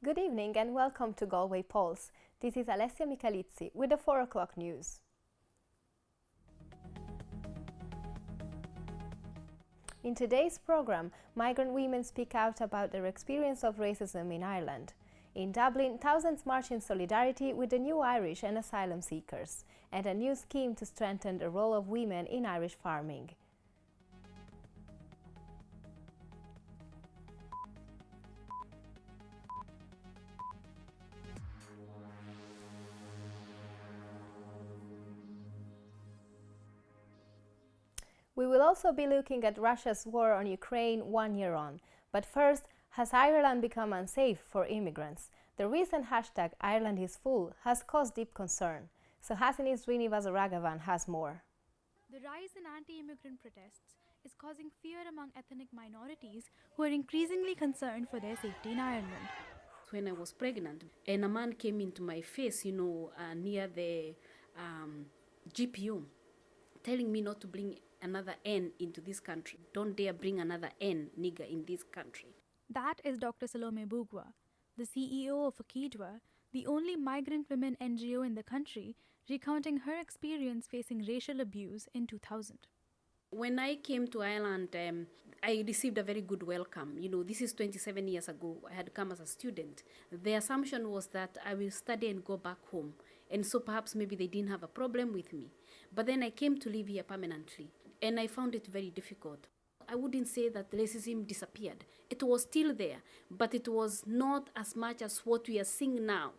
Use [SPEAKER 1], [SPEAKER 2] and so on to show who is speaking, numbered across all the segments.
[SPEAKER 1] Good evening and welcome to Galway Pulse. This is Alessia Michalizzi with the 4 o'clock news. In today's program, migrant women speak out about their experience of racism in Ireland. In Dublin, thousands march in solidarity with the new Irish and asylum seekers, and a new scheme to strengthen the role of women in Irish farming. We will also be looking at Russia's war on Ukraine 1 year on. But first, has Ireland become unsafe for immigrants? The recent hashtag #IrelandIsFull has caused deep concern. So Hasini Srinivasaraghavan has more.
[SPEAKER 2] The rise in anti-immigrant protests is causing fear among ethnic minorities who are increasingly concerned for their safety in Ireland.
[SPEAKER 3] When I was pregnant and a man came into my face, near the GPU, telling me not to bring another N into this country. Don't dare bring another N, nigger, in this country.
[SPEAKER 2] That is Dr. Salome Bugwa, the CEO of Akidwa, the only migrant women NGO in the country, recounting her experience facing racial abuse in 2000.
[SPEAKER 3] When I came to Ireland, I received a very good welcome. This is 27 years ago. I had come as a student. The assumption was that I will study and go back home. And so perhaps maybe they didn't have a problem with me. But then I came to live here permanently. And I found it very difficult. I wouldn't say that racism disappeared. It was still there. But it was not as much as what we are seeing now.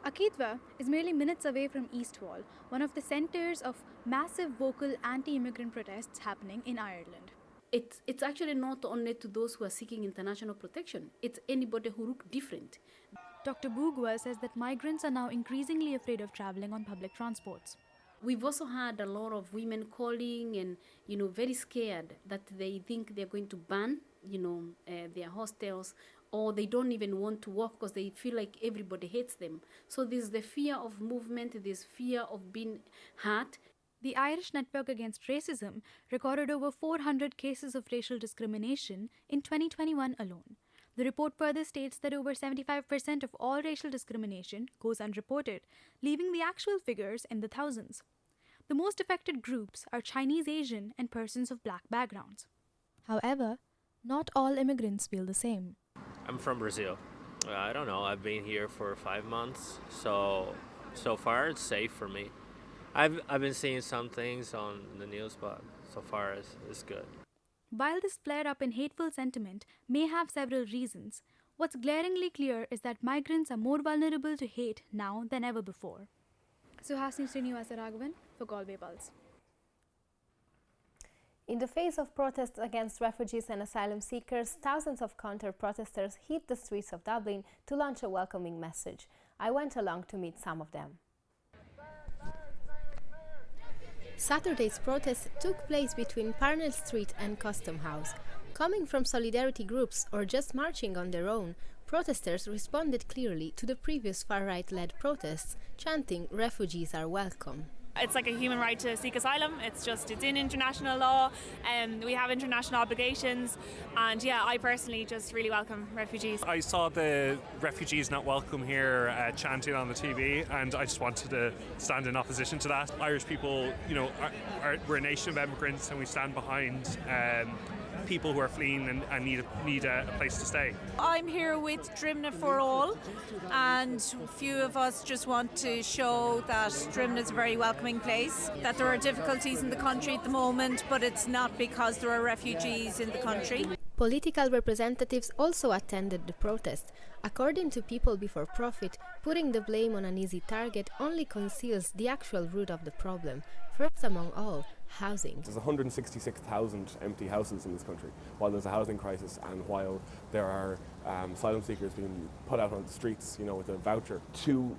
[SPEAKER 2] Akidwa is merely minutes away from East Wall, one of the centers of massive vocal anti-immigrant protests happening in Ireland.
[SPEAKER 3] It's actually not only to those who are seeking international protection. It's anybody who look different.
[SPEAKER 2] Dr. Bugwa says that migrants are now increasingly afraid of traveling on public transports.
[SPEAKER 3] We've also had a lot of women calling and, very scared that they think they're going to ban, their hostels, or they don't even want to work because they feel like everybody hates them. So there's the fear of movement, there's fear of being hurt.
[SPEAKER 2] The Irish Network Against Racism recorded over 400 cases of racial discrimination in 2021 alone. The report further states that over 75% of all racial discrimination goes unreported, leaving the actual figures in the thousands. The most affected groups are Chinese Asian and persons of black backgrounds. However, not all immigrants feel the same.
[SPEAKER 4] I'm from Brazil. I don't know, I've been here for 5 months, so far it's safe for me. I've been seeing some things on the news, but so far it's good.
[SPEAKER 2] While this flare-up in hateful sentiment may have several reasons, what's glaringly clear is that migrants are more vulnerable to hate now than ever before. Suhasini Srinivasaraghavan for Galway Pulse.
[SPEAKER 1] In the face of protests against refugees and asylum seekers, thousands of counter-protesters hit the streets of Dublin to launch a welcoming message. I went along to meet some of them. Saturday's protest took place between Parnell Street and Custom House. Coming from solidarity groups or just marching on their own, protesters responded clearly to the previous far-right-led protests, chanting "Refugees are welcome."
[SPEAKER 5] It's like a human right to seek asylum. It's in international law, and we have international obligations. And I personally just really welcome refugees.
[SPEAKER 6] I saw the refugees not welcome here chanting on the TV, and I just wanted to stand in opposition to that. Irish people, we're a nation of immigrants, and we stand behind people who are fleeing and need a place to stay.
[SPEAKER 7] I'm here with Drimna for All, and a few of us just want to show that Drimna is a very welcoming place, that there are difficulties in the country at the moment, but it's not because there are refugees in the country.
[SPEAKER 1] Political representatives also attended the protest. According to People Before Profit, putting the blame on an easy target only conceals the actual root of the problem. First among all, housing.
[SPEAKER 8] There's 166,000 empty houses in this country, while there's a housing crisis and while there are asylum seekers being put out on the streets, with a voucher. To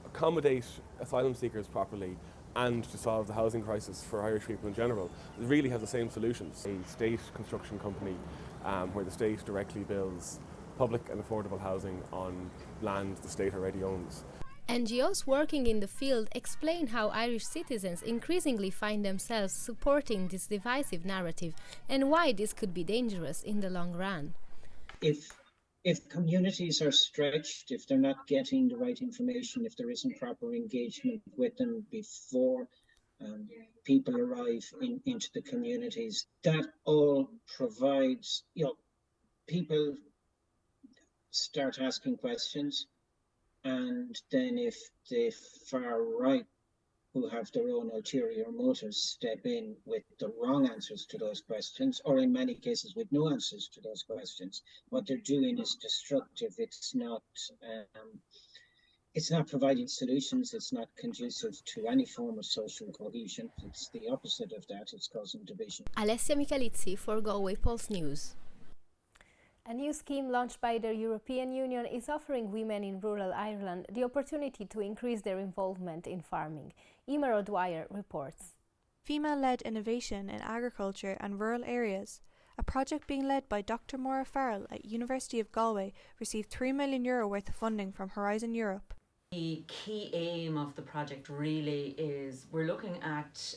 [SPEAKER 8] accommodate asylum seekers properly and to solve the housing crisis for Irish people in general, it really has the same solutions. A state construction company where the state directly builds public and affordable housing on land the state already owns.
[SPEAKER 1] NGOs working in the field explain how Irish citizens increasingly find themselves supporting this divisive narrative and why this could be dangerous in the long run.
[SPEAKER 9] If If communities are stretched, if they're not getting the right information, if there isn't proper engagement with them before people arrive into the communities, that all provides, people start asking questions. And then if the far right, who have their own ulterior motives, step in with the wrong answers to those questions, or in many cases with no answers to those questions, what they're doing is destructive. It's not providing solutions. It's not conducive to any form of social cohesion. It's the opposite of that. It's causing division.
[SPEAKER 1] Alessia Michalizzi for Galway Pulse News. A new scheme launched by the European Union is offering women in rural Ireland the opportunity to increase their involvement in farming. Emer O'Dwyer reports.
[SPEAKER 10] Female-led innovation in agriculture and rural areas. A project being led by Dr. Maura Farrell at University of Galway received €3 million worth of funding from Horizon Europe.
[SPEAKER 11] The key aim of the project really is we're looking at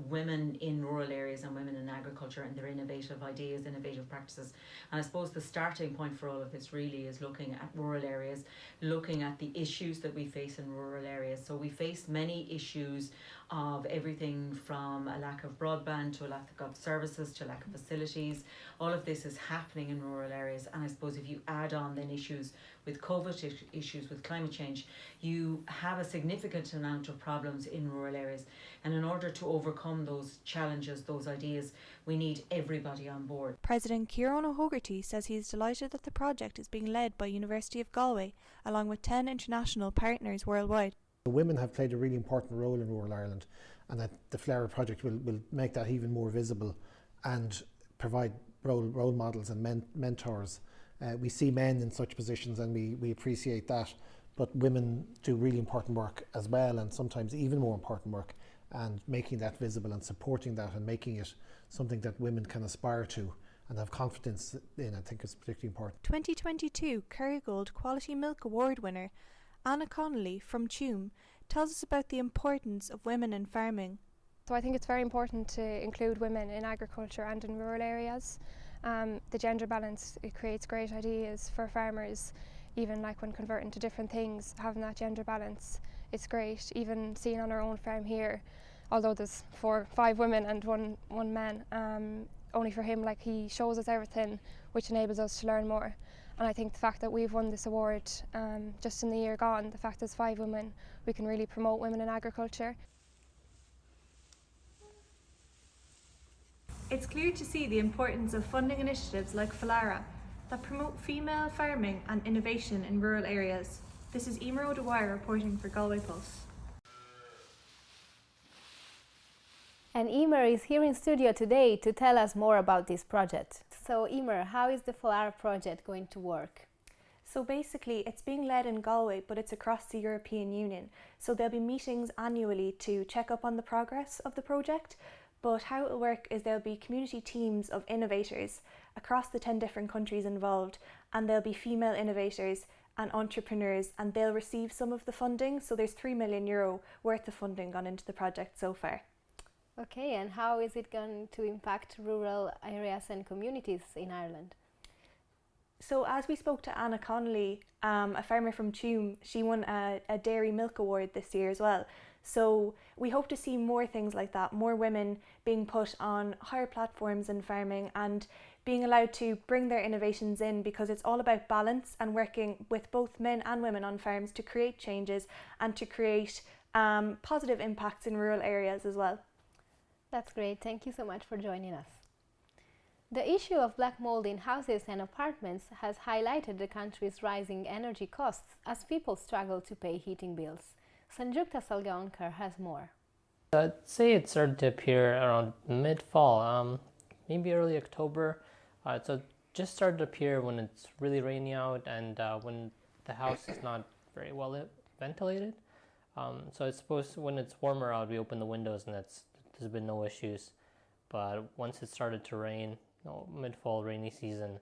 [SPEAKER 11] women in rural areas and women in agriculture and their innovative ideas, innovative practices. And I suppose the starting point for all of this really is looking at rural areas, looking at the issues that we face in rural areas. So we face many issues of everything from a lack of broadband to a lack of services to a lack of facilities. All of this is happening in rural areas, and I suppose if you add on then issues with COVID, issues with climate change, you have a significant amount of problems in rural areas. And in order to overcome those challenges, those ideas, we need everybody on board.
[SPEAKER 10] President Kieran O'Hogarty says he is delighted that the project is being led by University of Galway, along with 10 international partners worldwide.
[SPEAKER 12] Women have played a really important role in rural Ireland, and that the FLARA project will make that even more visible and provide role models and mentors. We see men in such positions and we appreciate that, but women do really important work as well, and sometimes even more important work, and making that visible and supporting that and making it something that women can aspire to and have confidence in, I think is particularly important.
[SPEAKER 10] 2022 Kerrygold Quality Milk Award winner Anna Connolly from Tuam tells us about the importance of women in farming.
[SPEAKER 13] So I think it's very important to include women in agriculture and in rural areas. The gender balance, it creates great ideas for farmers, even like when converting to different things, having that gender balance, it's great. Even seeing on our own farm here, although there's 5 women and one man, only for him, like, he shows us everything, which enables us to learn more. And I think the fact that we've won this award just in the year gone, the fact there's 5 women, we can really promote women in agriculture.
[SPEAKER 10] It's clear to see the importance of funding initiatives like FLARA that promote female farming and innovation in rural areas. This is Emer O'Dwyer reporting for Galway Pulse.
[SPEAKER 1] And Emer is here in studio today to tell us more about this project. So Emer, how is the FLARA project going to work?
[SPEAKER 10] So basically it's being led in Galway, but it's across the European Union. So there'll be meetings annually to check up on the progress of the project. But how it will work is there'll be community teams of innovators across the 10 different countries involved, and there'll be female innovators and entrepreneurs, and they'll receive some of the funding. So there's €3 million worth of funding gone into the project so far.
[SPEAKER 1] Okay, and how is it going to impact rural areas and communities in Ireland?
[SPEAKER 10] So as we spoke to Anna Connolly, a farmer from Tuam, she won a Dairy Milk Award this year as well. So we hope to see more things like that, more women being put on higher platforms in farming and being allowed to bring their innovations in, because it's all about balance and working with both men and women on farms to create changes and to create positive impacts in rural areas as well.
[SPEAKER 1] That's great. Thank you so much for joining us. The issue of black mold in houses and apartments has highlighted the country's rising energy costs as people struggle to pay heating bills. Sanjukta Salgaonkar has more.
[SPEAKER 14] I'd say it started to appear around mid-fall, maybe early October. So it just started to appear when it's really rainy out and when the house is not very well ventilated. So I suppose when it's warmer out, we open the windows and there's been no issues. But once it started to rain, mid-fall rainy season,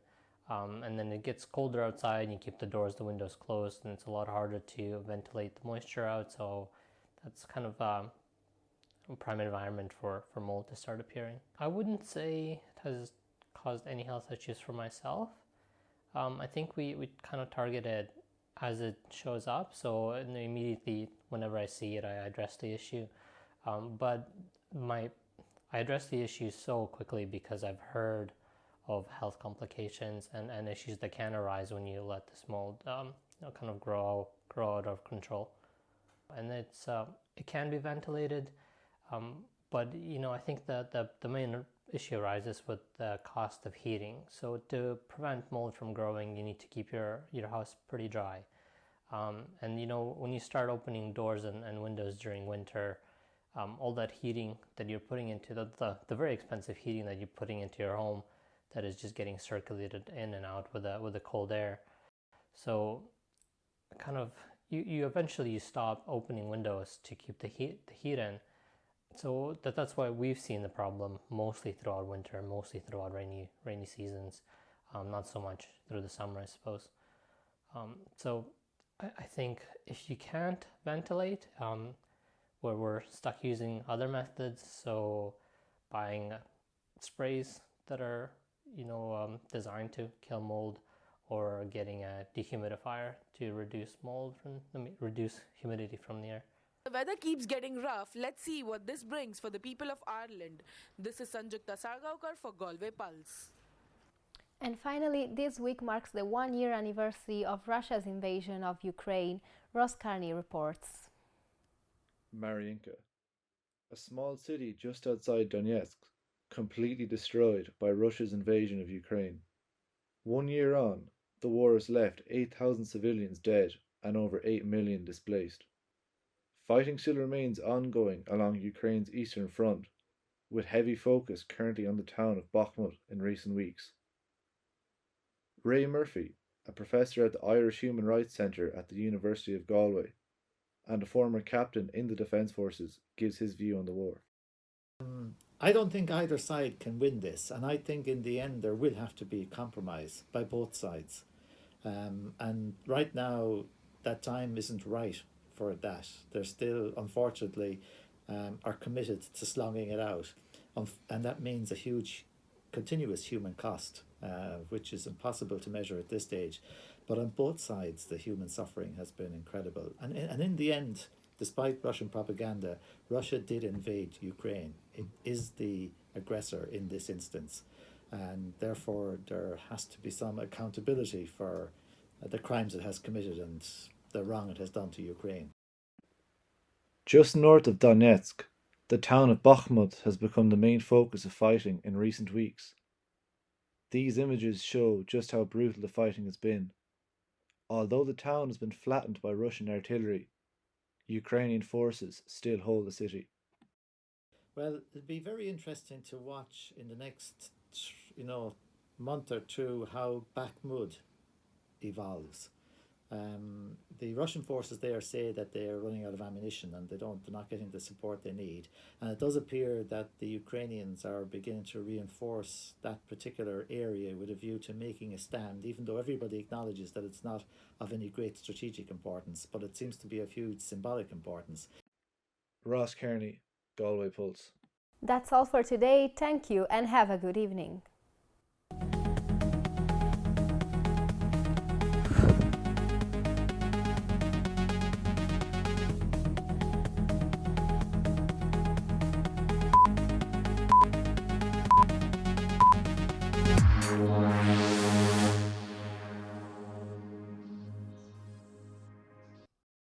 [SPEAKER 14] and then it gets colder outside and you keep the doors, the windows closed, and it's a lot harder to ventilate the moisture out. So that's kind of a prime environment for mold to start appearing. I wouldn't say it has caused any health issues for myself. I think we kind of target it as it shows up. So immediately, whenever I see it, I address the issue. But I address the issue so quickly because I've heard of health complications and issues that can arise when you let this mold kind of grow out of control. And it can be ventilated, but I think that the main issue arises with the cost of heating. So to prevent mold from growing, you need to keep your house pretty dry. And when you start opening doors and windows during winter, all that heating that you're putting into the very expensive heating that you're putting into your home, that is just getting circulated in and out with the cold air. So kind of you eventually stop opening windows to keep the heat in. So that's why we've seen the problem mostly throughout winter, mostly throughout rainy seasons, not so much through the summer, I suppose. So I think if you can't ventilate, where we're stuck using other methods, so buying sprays that are designed to kill mold, or getting a dehumidifier to reduce reduce humidity from the air.
[SPEAKER 15] The weather keeps getting rough. Let's see what this brings for the people of Ireland. This is Sanjukta Sargaonkar for Galway Pulse.
[SPEAKER 1] And finally, this week marks the 1-year anniversary of Russia's invasion of Ukraine. Ross Carney reports.
[SPEAKER 16] Mariinka, a small city just outside Donetsk, completely destroyed by Russia's invasion of Ukraine. 1 year on, the war has left 8,000 civilians dead and over 8 million displaced. Fighting still remains ongoing along Ukraine's eastern front, with heavy focus currently on the town of Bakhmut in recent weeks. Ray Murphy, a professor at the Irish Human Rights Centre at the University of Galway, and a former captain in the Defence Forces, gives his view on the war.
[SPEAKER 17] I don't think either side can win this, and I think in the end there will have to be compromise by both sides. And right now, that time isn't right for that. They're still, unfortunately, are committed to slogging it out. And that means a huge continuous human cost, which is impossible to measure at this stage. But on both sides, the human suffering has been incredible. And in the end, despite Russian propaganda, Russia did invade Ukraine. It is the aggressor in this instance. And therefore, there has to be some accountability for the crimes it has committed and the wrong it has done to Ukraine.
[SPEAKER 16] Just north of Donetsk, the town of Bakhmut has become the main focus of fighting in recent weeks. These images show just how brutal the fighting has been. Although the town has been flattened by Russian artillery, Ukrainian forces still hold the city.
[SPEAKER 17] Well, it'll be very interesting to watch in the next, month or two how Bakhmut evolves. The Russian forces there say that they are running out of ammunition and they're not getting the support they need. And it does appear that the Ukrainians are beginning to reinforce that particular area with a view to making a stand, even though everybody acknowledges that it's not of any great strategic importance, but it seems to be of huge symbolic importance.
[SPEAKER 16] Ross Kearney, Galway Pulse.
[SPEAKER 1] That's all for today. Thank you and have a good evening.